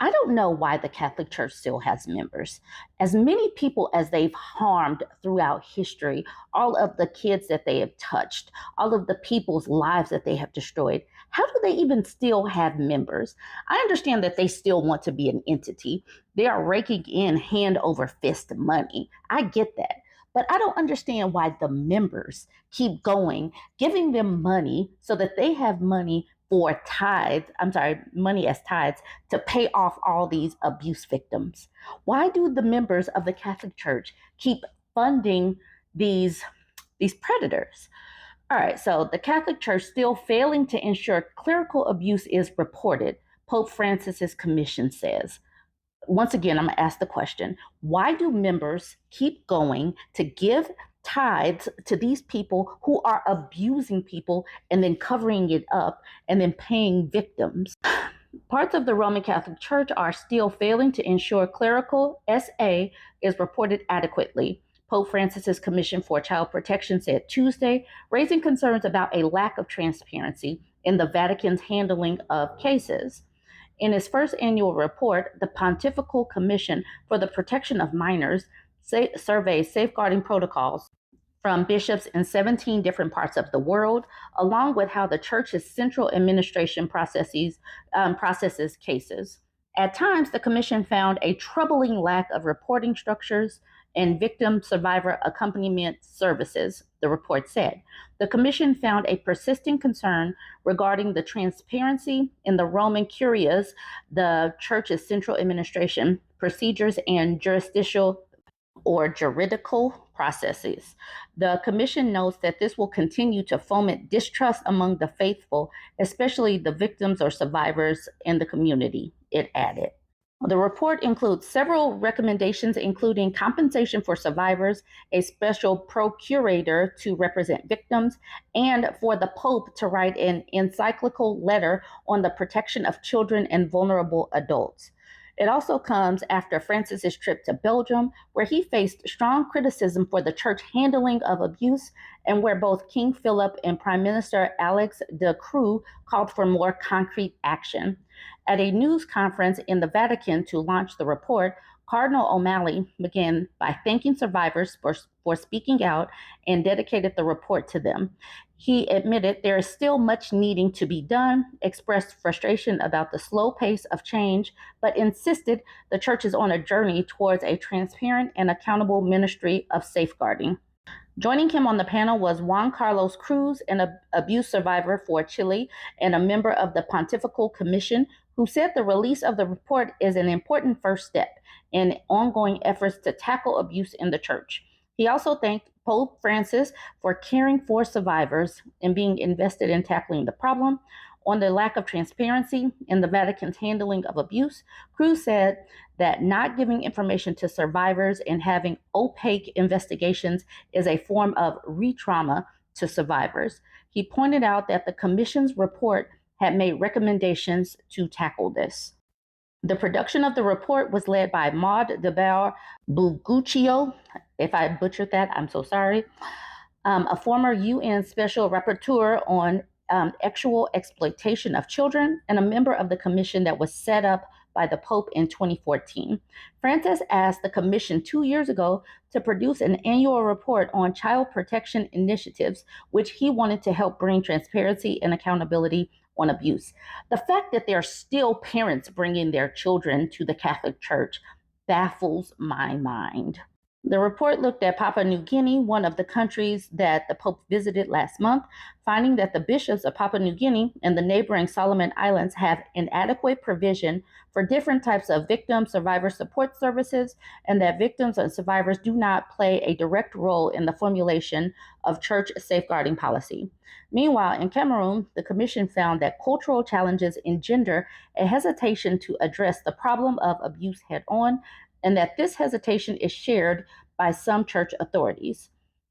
I don't know why the Catholic Church still has members. As many people as they've harmed throughout history, all of the kids that they have touched, all of the people's lives that they have destroyed, how do they even still have members? I understand that they still want to be an entity. They are raking in hand over fist money. I get that. But I don't understand why the members keep going, giving them money so that they have money for tithes, money as tithes to pay off all these abuse victims. Why do the members of the Catholic Church keep funding these these predators? All right, so the Catholic Church still failing to ensure clerical abuse is reported, Pope Francis's commission says. Once again, I'm going to ask the question, why do members keep going to give tithes to these people who are abusing people and then covering it up and then paying victims? Parts of the Roman Catholic Church are still failing to ensure clerical SA is reported adequately. Pope Francis's Commission for Child Protection said Tuesday, raising concerns about a lack of transparency in the Vatican's handling of cases. In its first annual report, the Pontifical Commission for the Protection of Minors surveys safeguarding protocols from bishops in 17 different parts of the world, along with how the church's central administration processes cases. At times, the commission found a troubling lack of reporting structures and victim survivor accompaniment services, the report said. The commission found a persisting concern regarding the transparency in the Roman Curias, the church's central administration, procedures, and juridical processes. The commission notes that this will continue to foment distrust among the faithful, especially the victims or survivors in the community, it added. The report includes several recommendations, including compensation for survivors, a special procurator to represent victims, and for the Pope to write an encyclical letter on the protection of children and vulnerable adults. It also comes after Francis's trip to Belgium, where he faced strong criticism for the church handling of abuse, and where both King Philip and Prime Minister Alex de Croo called for more concrete action. At a news conference in the Vatican to launch the report, Cardinal O'Malley began by thanking survivors for speaking out and dedicated the report to them. He admitted there is still much needing to be done, expressed frustration about the slow pace of change, but insisted the church is on a journey towards a transparent and accountable ministry of safeguarding. Joining him on the panel was Juan Carlos Cruz, an abuse survivor for Chile and a member of the Pontifical Commission, who said the release of the report is an important first step in ongoing efforts to tackle abuse in the church. He also thanked Pope Francis for caring for survivors and being invested in tackling the problem. On the lack of transparency in the Vatican's handling of abuse, Cruz said that not giving information to survivors and having opaque investigations is a form of re-trauma to survivors. He pointed out that the Commission's report had made recommendations to tackle this. The production of the report was led by Maud de Boer Buguccio. If I butchered that, I'm so sorry. A former UN Special Rapporteur on sexual exploitation of children and a member of the commission that was set up by the Pope in 2014. Francis asked the commission 2 years ago to produce an annual report on child protection initiatives, which he wanted to help bring transparency and accountability on abuse. The fact that there are still parents bringing their children to the Catholic Church baffles my mind. The report looked at Papua New Guinea, one of the countries that the Pope visited last month, finding that the bishops of Papua New Guinea and the neighboring Solomon Islands have inadequate provision for different types of victim survivor support services, and that victims and survivors do not play a direct role in the formulation of church safeguarding policy. Meanwhile, in Cameroon, the Commission found that cultural challenges engender a hesitation to address the problem of abuse head on, and that this hesitation is shared by some church authorities.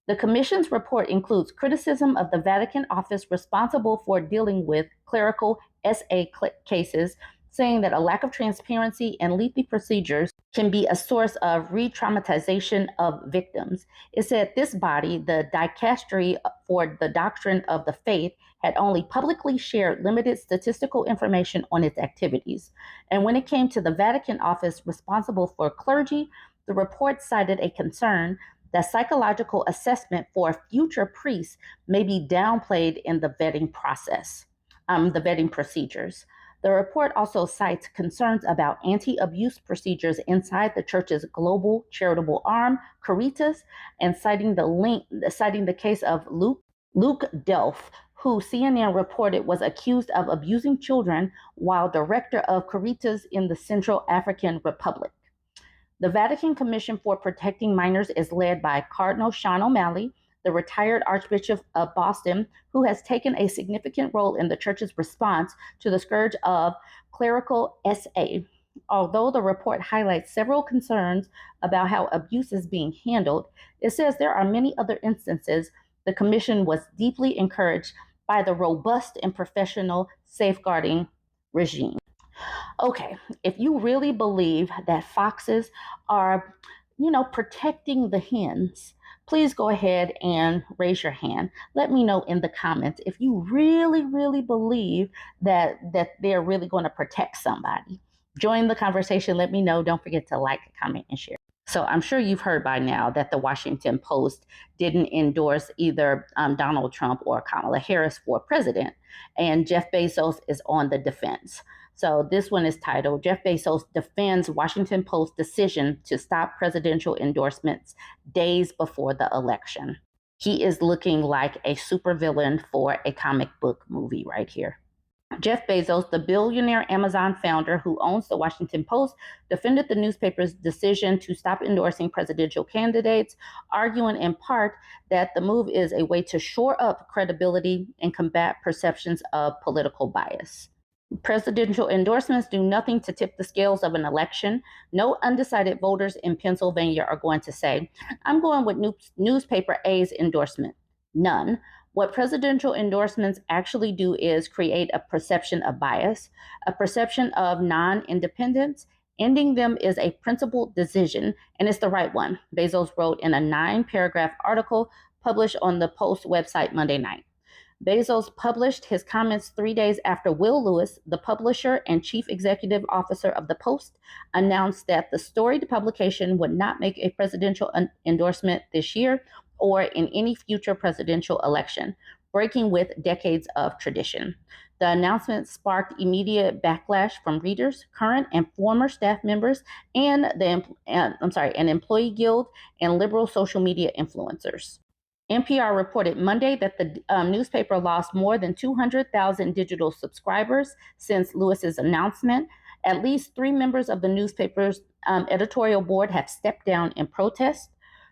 The Commission's report includes criticism of the Vatican office responsible for dealing with clerical SA cases saying that a lack of transparency and lengthy procedures can be a source of re-traumatization of victims. It said this body, the Dicastery for the Doctrine of the Faith, had only publicly shared limited statistical information on its activities. And when it came to the Vatican office responsible for clergy, the report cited a concern that psychological assessment for future priests may be downplayed in the vetting process, the vetting procedures. The report also cites concerns about anti-abuse procedures inside the church's global charitable arm, Caritas, and citing the case of Luke Delf, who CNN reported was accused of abusing children while director of Caritas in the Central African Republic. The Vatican Commission for Protecting Minors is led by Cardinal Sean O'Malley, the retired Archbishop of Boston, who has taken a significant role in the church's response to the scourge of clerical SA. Although the report highlights several concerns about how abuse is being handled, it says there are many other instances the Commission was deeply encouraged by the robust and professional safeguarding regime. Okay, if you really believe that foxes are, protecting the hens, please go ahead and raise your hand. Let me know in the comments if you really, really believe that they're really going to protect somebody. Join the conversation. Let me know. Don't forget to like, comment, and share. So I'm sure you've heard by now that the Washington Post didn't endorse either Donald Trump or Kamala Harris for president, and Jeff Bezos is on the defense. So this one is titled, Jeff Bezos Defends Washington Post Decision to Stop Presidential Endorsements Days Before the Election. He is looking like a supervillain for a comic book movie right here. Jeff Bezos, the billionaire Amazon founder who owns the Washington Post, defended the newspaper's decision to stop endorsing presidential candidates, arguing in part that the move is a way to shore up credibility and combat perceptions of political bias. Presidential endorsements do nothing to tip the scales of an election. No undecided voters in Pennsylvania are going to say, I'm going with newspaper A's endorsement. None. What presidential endorsements actually do is create a perception of bias, a perception of non-independence. Ending them is a principled decision, and it's the right one, Bezos wrote in a 9-paragraph article published on the Post website Monday night. Bezos published his comments 3 days after Will Lewis, the publisher and chief executive officer of the Post, announced that the storied publication would not make a presidential endorsement this year or in any future presidential election, breaking with decades of tradition. The announcement sparked immediate backlash from readers, current and former staff members, and an employee guild and liberal social media influencers. NPR reported Monday that the newspaper lost more than 200,000 digital subscribers since Lewis's announcement. At least 3 members of the newspaper's editorial board have stepped down in protest.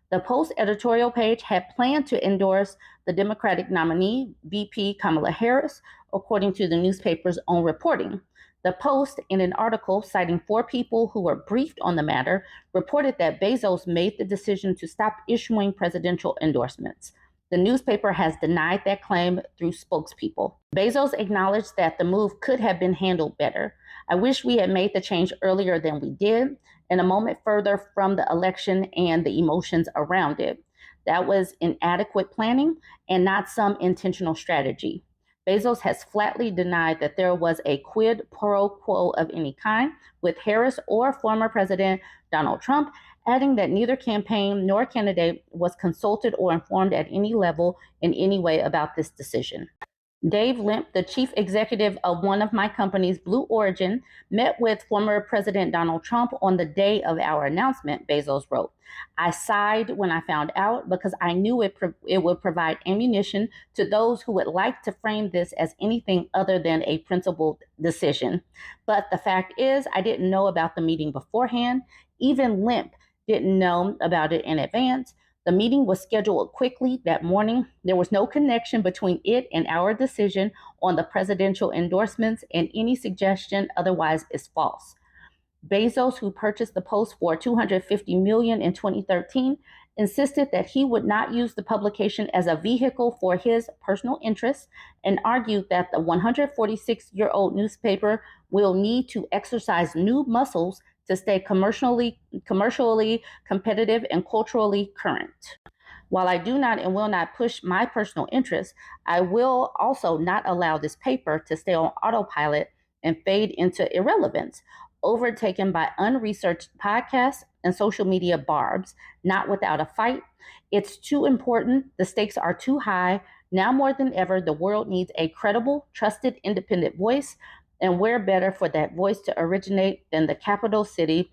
The Post editorial page had planned to endorse the Democratic nominee, VP Kamala Harris, according to the newspaper's own reporting. The Post, in an article citing 4 people who were briefed on the matter, reported that Bezos made the decision to stop issuing presidential endorsements. The newspaper has denied that claim through spokespeople. Bezos acknowledged that the move could have been handled better. I wish we had made the change earlier than we did, and a moment further from the election and the emotions around it. That was inadequate planning and not some intentional strategy. Bezos has flatly denied that there was a quid pro quo of any kind with Harris or former President Donald Trump, adding that neither campaign nor candidate was consulted or informed at any level in any way about this decision. Dave Limp, the chief executive of one of my companies, Blue Origin, met with former President Donald Trump on the day of our announcement, Bezos wrote. I sighed when I found out because I knew it would provide ammunition to those who would like to frame this as anything other than a principled decision. But the fact is, I didn't know about the meeting beforehand. Even Limp didn't know about it in advance. The meeting was scheduled quickly that morning. There was no connection between it and our decision on the presidential endorsements, and any suggestion otherwise is false. Bezos, who purchased the Post for $250 million in 2013, insisted that he would not use the publication as a vehicle for his personal interests and argued that the 146-year-old newspaper will need to exercise new muscles to stay commercially competitive and culturally current. While I do not and will not push my personal interests, I will also not allow this paper to stay on autopilot and fade into irrelevance, overtaken by unresearched podcasts and social media barbs, not without a fight. It's too important. The stakes are too high. Now more than ever, the world needs a credible, trusted, independent voice. And where better for that voice to originate than the capital city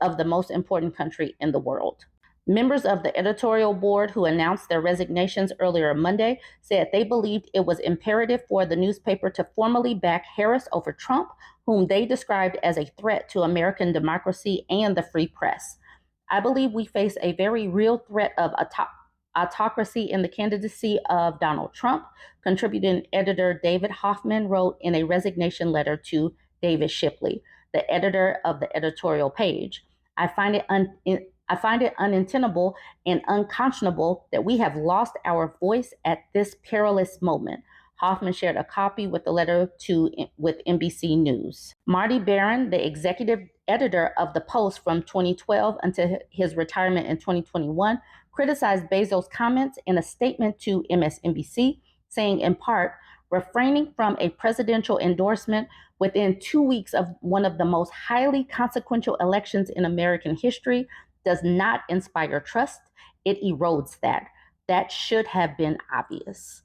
of the most important country in the world? Members of the editorial board who announced their resignations earlier Monday said they believed it was imperative for the newspaper to formally back Harris over Trump, whom they described as a threat to American democracy and the free press. I believe we face a very real threat of autocracy in the candidacy of Donald Trump, contributing editor David Hoffman wrote in a resignation letter to David Shipley, the editor of the editorial page. I find it untenable and unconscionable that we have lost our voice at this perilous moment. Hoffman shared a copy with the letter with NBC News. Marty Baron, the executive editor of the Post from 2012 until his retirement in 2021, criticized Bezos' comments in a statement to MSNBC, saying in part, refraining from a presidential endorsement within 2 weeks of one of the most highly consequential elections in American history does not inspire trust. It erodes that. That should have been obvious.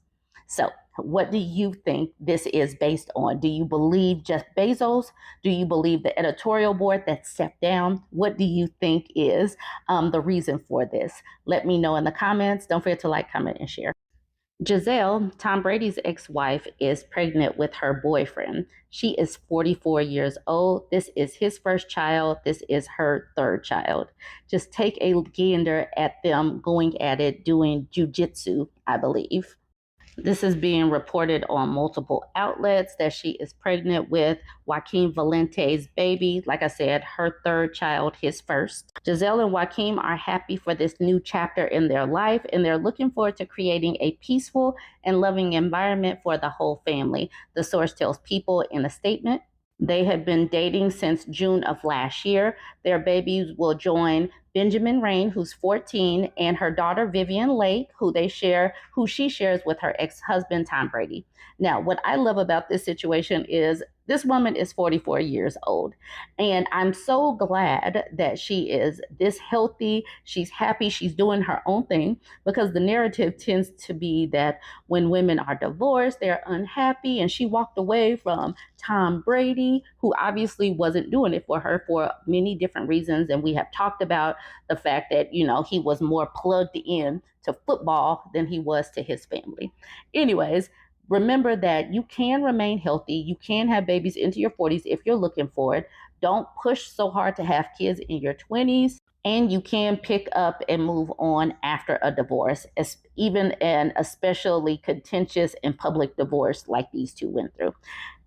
So, what do you think this is based on? Do you believe Jeff Bezos? Do you believe the editorial board that stepped down? What do you think is the reason for this? Let me know in the comments. Don't forget to like, comment, and share. Gisele, Tom Brady's ex-wife, is pregnant with her boyfriend. She is 44 years old. This is his first child. This is her third child. Just take a gander at them going at it, doing jujitsu, I believe. This is being reported on multiple outlets that she is pregnant with Joaquim Valente's baby. Like I said, her third child, his first. Gisele and Joaquim are happy for this new chapter in their life, and they're looking forward to creating a peaceful and loving environment for the whole family. The source tells People in a statement. They have been dating since June of last year. Their babies will join Benjamin Rain, who's 14, and her daughter Vivian Lake, who she shares with her ex-husband Tom Brady. Now, what I love about this situation is this woman is 44 years old, and I'm so glad that she is this healthy. She's happy. She's doing her own thing, because the narrative tends to be that when women are divorced, they're unhappy, and she walked away from Tom Brady, who obviously wasn't doing it for her for many different reasons. And we have talked about the fact that, he was more plugged in to football than he was to his family. Anyways, remember that you can remain healthy. You can have babies into your 40s if you're looking for it. Don't push so hard to have kids in your 20s. And you can pick up and move on after a divorce, even an especially contentious and public divorce like these two went through.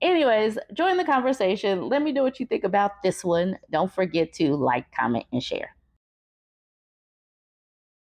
Anyways, join the conversation. Let me know what you think about this one. Don't forget to like, comment, and share.